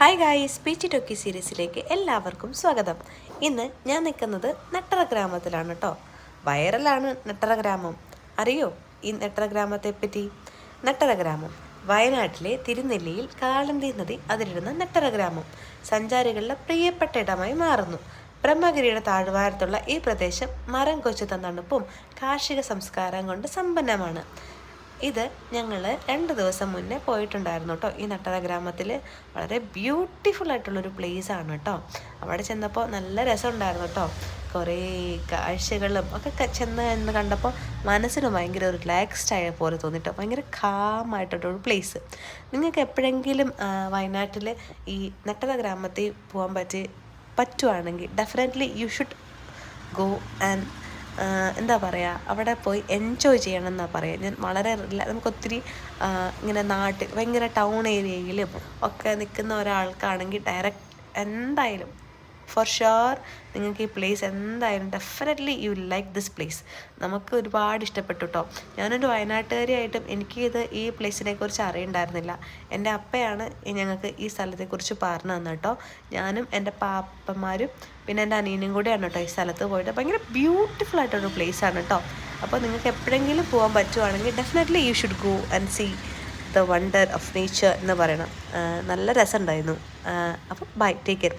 Hi guys, Peechi talkie സീരീസിലേക്ക് എല്ലാവർക്കും സ്വാഗതം. ഇന്ന് ഞാൻ നിൽക്കുന്നത് നെട്ടറ ഗ്രാമത്തിലാണ് കേട്ടോ. വൈറലാണ് നെട്ടറ ഗ്രാമം. അറിയോ ഈ നെട്ടറ ഗ്രാമത്തെപ്പറ്റി? നെട്ടറ ഗ്രാമം വയനാട്ടിലെ തിരുനെല്ലിയിൽ കാളന്തി നദി അതിരിടുന്ന നെട്ടറ ഗ്രാമം സഞ്ചാരികളുടെ പ്രിയപ്പെട്ട ഇടമായി മാറുന്നു. ബ്രഹ്മഗിരിയുടെ താഴ്വാരത്തുള്ള ഈ പ്രദേശം മരം കൊച്ചു തണുപ്പും കാർഷിക സംസ്കാരം കൊണ്ട് സമ്പന്നമാണ്. ഇത് ഞങ്ങൾ 2 ദിവസം മുന്നേ പോയിട്ടുണ്ടായിരുന്നു കേട്ടോ. ഈ നെട്ടറ ഗ്രാമത്തിൽ വളരെ ബ്യൂട്ടിഫുൾ ആയിട്ടുള്ളൊരു പ്ലേസാണ് കേട്ടോ. അവിടെ ചെന്നപ്പോൾ നല്ല രസമുണ്ടായിരുന്നു കേട്ടോ. കുറേ കാഴ്ചകളും ഒക്കെ ചെന്ന് കണ്ടപ്പോൾ മനസ്സിന് ഭയങ്കര ഒരു റിലാക്സ്ഡ് ആയ പോലെ തോന്നിട്ടോ. ഭയങ്കര കാമായിട്ടുള്ളൊരു പ്ലേസ്. നിങ്ങൾക്ക് എപ്പോഴെങ്കിലും വയനാട്ടിൽ ഈ നെട്ടറ ഗ്രാമത്തിൽ പോകാൻ പറ്റുവാണെങ്കിൽ definitely you should go and എന്താ പറയുക, അവിടെ പോയി എൻജോയ് ചെയ്യണം എന്നാണ് പറയുക. ഞാൻ വളരെ നമുക്കൊത്തിരി ഇങ്ങനെ ഭയങ്കര ടൗൺ ഏരിയയിലും ഒക്കെ നിൽക്കുന്ന ഒരാൾക്കാണെങ്കിൽ ഡയറക്റ്റ് എന്തായാലും ഫോർ ഷുവർ നിങ്ങൾക്ക് ഈ പ്ലേസ് എന്തായാലും definitely you like this place. നമുക്ക് ഒരുപാട് ഇഷ്ടപ്പെട്ടു കേട്ടോ. ഞാനൊരു വയനാട്ടുകാരിയായിട്ടും ഈ പ്ലേസിനെ കുറിച്ച് അറിയണ്ടായിരുന്നില്ല. എൻ്റെ അപ്പയാണ് ഞങ്ങൾക്ക് ഈ സ്ഥലത്തെക്കുറിച്ച് പറഞ്ഞു തന്നെ കേട്ടോ. ഞാനും എൻ്റെ പാപ്പന്മാരും പിന്നെ എൻ്റെ അനിയനും കൂടെയാണ് കേട്ടോ ഈ സ്ഥലത്ത് പോയിട്ട്. ഭയങ്കര ബ്യൂട്ടിഫുൾ ആയിട്ടൊരു പ്ലേസാണ് കേട്ടോ. അപ്പോൾ നിങ്ങൾക്ക് എപ്പോഴെങ്കിലും പോകാൻ പറ്റുവാണെങ്കിൽ definitely you should go and see the wonder of nature എന്ന് പറയണം. നല്ല രസമുണ്ടായിരുന്നു. അപ്പോൾ ബൈ, ടേക്ക് കെയർ.